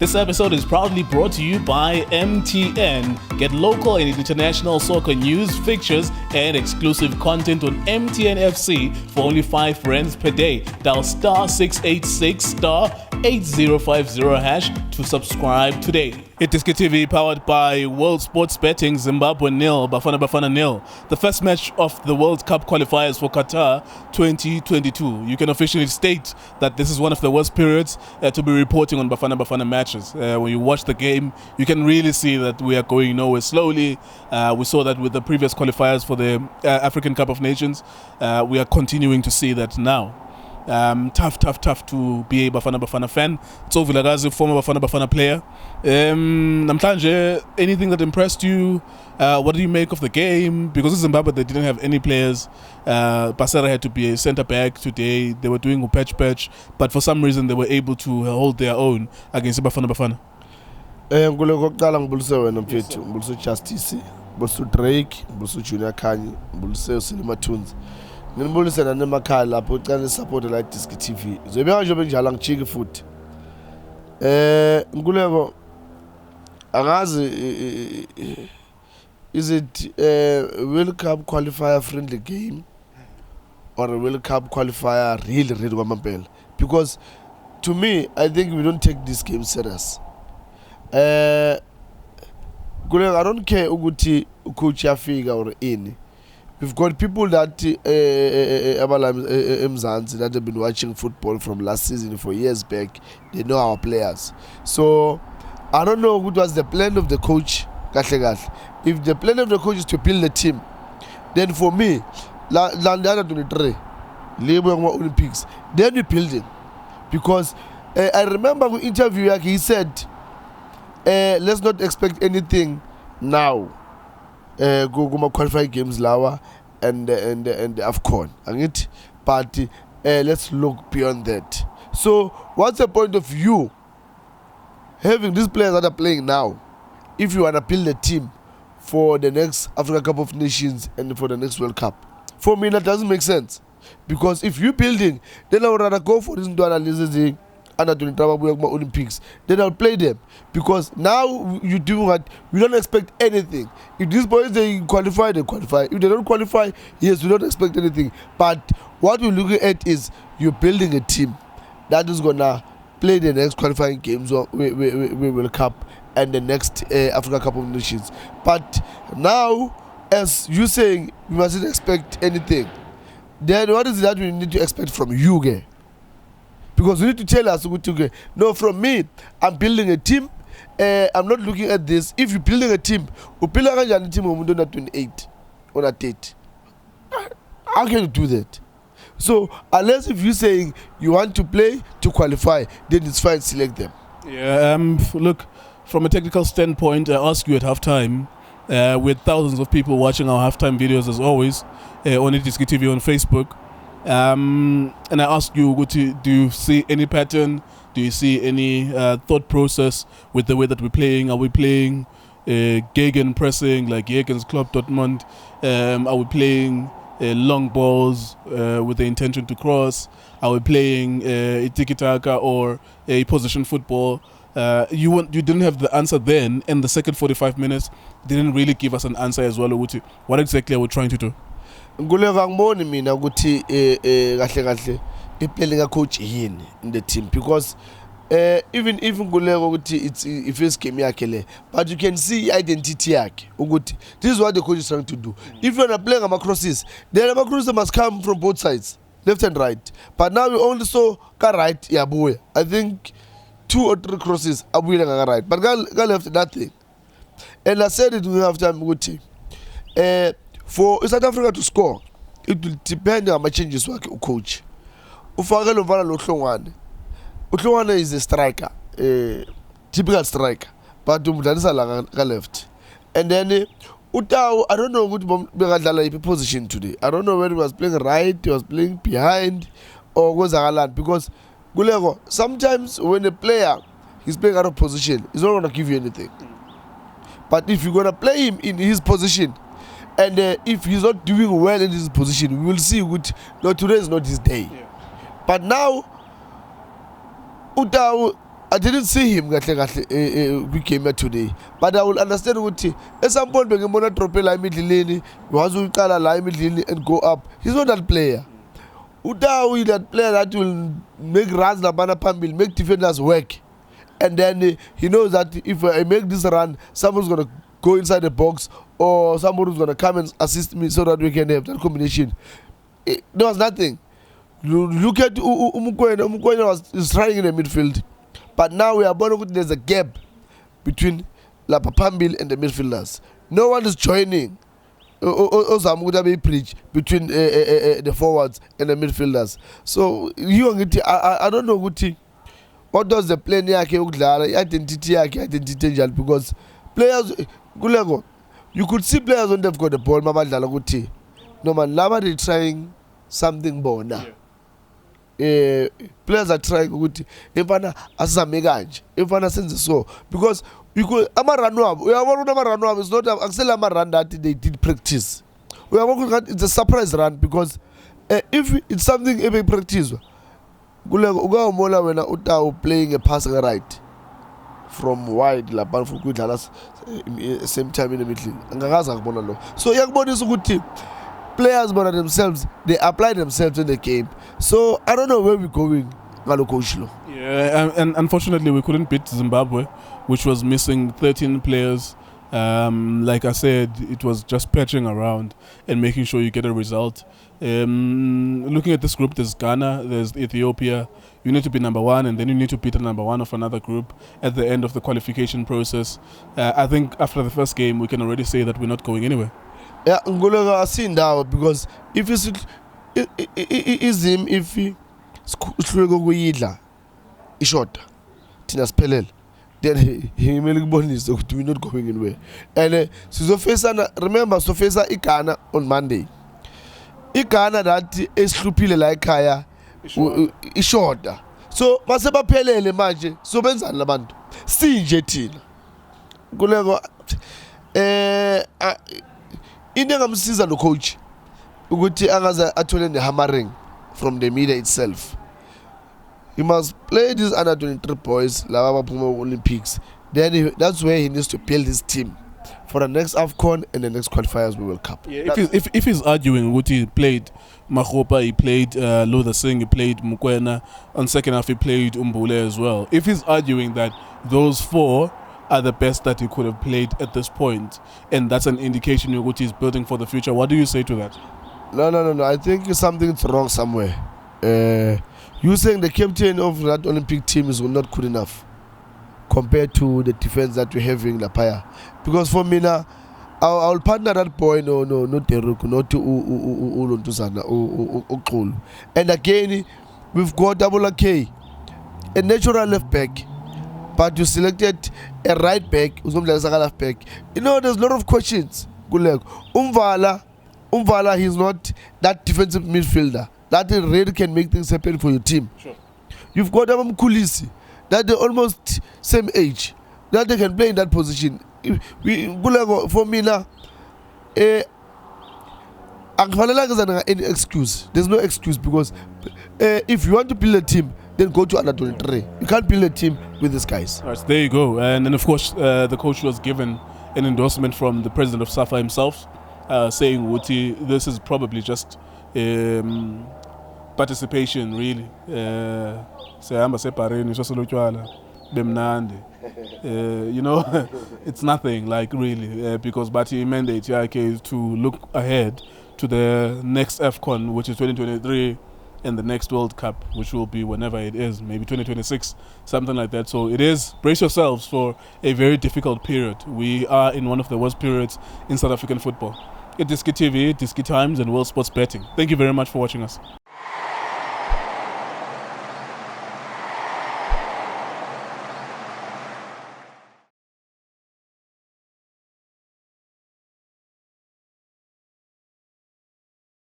This episode is proudly brought to you by MTN. Get local and international soccer news, fixtures, and exclusive content on MTN FC for only R5 per day. Dial star 686 star 8050 hash to subscribe today. iDiskiTV powered by World Sports Betting, Zimbabwe nil, Bafana nil. The first match of the World Cup qualifiers for Qatar 2022. You can officially state that this is one of the worst periods to be reporting on Bafana matches. When you watch the game, you can really see that we are going nowhere slowly. We saw that with the previous qualifiers for the African Cup of Nations. We are continuing to see that now. Tough to be a Bafana fan. Tso Vilakazi, former Bafana player. Namhlanje, anything that impressed you? What do you make of the game? Because in Zimbabwe they didn't have any players. Basera had to be a centre back today. They were doing a patch, but for some reason they were able to hold their own against Bafana. Ngulokokala ngibulise wena mfethu, ngibulise Justice, ngibulise Drake, ngibulise Junior Khanyi, ngibulise Silima Thunzi. Ngibulise nanemakhaya lapho ucela support la iDiskiTV. Zobeka nje benjalo ngijike futhi. Nguleko angazi is it a World Cup qualifier friendly game or a World Cup qualifier really kwamambela? Because to me, I think we don't take this game serious. I don't care ukuthi coach yafika or in. We've got people that that have been watching football from last season for years back. They know our players. So I don't know what was the plan of the coach. If the plan of the coach is to build the team, then for me, Olympics, then we build it. Because I remember the interview, he said, let's not expect anything now. Go qualify games lawa and AFCON, but let's look beyond that. So what's the point of you having these players that are playing now if you want to build a team for the next African Cup of Nations and for the next World Cup? For me, that doesn't make sense, because if you're building, then I would rather go for this analysis under Olympics, then I'll play them, because now you do what we don't expect anything. If these boys they qualify. If they don't qualify, yes, we don't expect anything. But what we're looking at is you're building a team that is gonna play the next qualifying games or we World Cup and the next Africa Cup of Nations. But now, as you're saying, we mustn't expect anything. Then what is it that we need to expect from you, guys? Because you need to tell us, no, from me, I'm building a team. I'm not looking at this. If you're building a team, you build a team on 28 or a 30. How can you do that? So, unless if you're saying you want to play to qualify, then it's fine, select them. Yeah, look, from a technical standpoint, I asked you at halftime, with thousands of people watching our halftime videos as always, on iDiskiTV on Facebook. And I asked you, do you see any pattern? Do you see any thought process with the way that we're playing? Are we playing Gegen pressing like Jürgen's Klopp Dortmund? Are we playing long balls with the intention to cross? Are we playing tiki-taka or a position football? You didn't have the answer then, and the second 45 minutes didn't really give us an answer as well. What exactly are we trying to do? Nguleka ngiboni mina ukuthi kahle iplaying coach yini in the team, because even nguleka ukuthi it's first game yakhe le, but you can see identity yakhe ukuthi this is what the coach is trying to do. If you are playing ama crosses, then ama crosses must come from both sides, left and right. But now we only saw ka right yabuya. I think 2 or 3 crosses abuya ka right, but ka left nothing. And I said it after ukuthi for South Africa to score, it will depend on my changes work coach. Ufakele mfana lo Hlongwane. uHlongwane is a striker, typical striker, but umdlalisa la ka left. And then Utau, I don't know what bekadlala position today. I don't know whether he was playing right, he was playing behind, or was Alan, because Gulego, sometimes when a player is playing out of position, he's not going to give you anything. But if you're going to play him in his position, and if he's not doing well in his position, we will see no, today is not his day. Yeah. But now, Utau I didn't see him we came here today, but I will understand what at some point when you drop a line middle once you call a line middle and go up. He's not that player. Uda is that player that will make runs la bana pambil, make defenders work. And then he knows that if I make this run, someone's gonna go inside the box or somebody's gonna come and assist me so that we can have that combination. There was nothing. Look at Umukwena was trying in the midfield. But now we are born there's a gap between Lapapambil and the midfielders. No one is joining preach between the forwards and the midfielders. So I don't know what does the plan identity because players you could see players when they've got the ball no man they trying something more now. Players are trying Ifana asizamekanje Ifana senze so because you could amaranwabo it's not actually run that they did practice. We are working at it's a surprise run because if it's something they practice ugamola when uta playing a pass right from wide lapha for good same time in the middle angakaza kubona lo so yakubonisa ukuthi players by themselves, they apply themselves in the game. So I don't know where we're going. Yeah, and unfortunately we couldn't beat Zimbabwe, which was missing 13 players. Like I said, it was just patching around and making sure you get a result. Looking at this group, there's Ghana, there's Ethiopia. You need to be number one, and then you need to beat the number one of another group at the end of the qualification process. I think after the first game, we can already say that we're not going anywhere. Yeah, Ngologa seen that because if it's him, if he go short, Tina Spelel, then he will be we're not going anywhere. And remember, Sofesa Ikana on Monday. Ikana that is stupid like Kaya is short. So Maseba Pelele Maje, so Benza Labanto, Still Ngologa Inengamsiza no coach ukuthi angaza athole the hammering from the media itself. He must play these under 23 boys laba baphuma Olympics. Then that's where he needs to build his team for the next AFCON and the next qualifiers we will cup. Yeah, if he's arguing what he played Makgopa, he played Luther Singh, he played Mukwena, on second half he played Umbule as well. If he's arguing that those four are the best that he could have played at this point, and that's an indication of what he's building for the future, what do you say to that? No. I think something's wrong somewhere. You saying the captain of that Olympic team is not good enough compared to the defense that we're having in Lapaya. Because for me now, I'll partner that boy, no, not Teruku, not to Ulontuzana, Okulu. And again, we've got Double K, a natural left back. But you selected a right back, left back. You know, there's a lot of questions. Umvala, he's not that defensive midfielder that really can make things happen for your team. Sure. You've got Kulisi, that they're almost same age, that they can play in that position. For me now, any excuse. There's no excuse because if you want to build a team, then go to under 23. You can't build a team with these guys. All right, so there you go. And then, of course, the coach was given an endorsement from the president of SAFA himself, saying, Wuti, this is probably just participation, really. You know, it's nothing, like, really, because Bati mandate is to look ahead to the next AFCON, which is 2023, and the next World Cup, which will be whenever it is, maybe 2026, something like that. So it is, brace yourselves for a very difficult period. We are in one of the worst periods in South African football. iDiskiTV, Diski Times, and World Sports Betting. Thank you very much for watching us.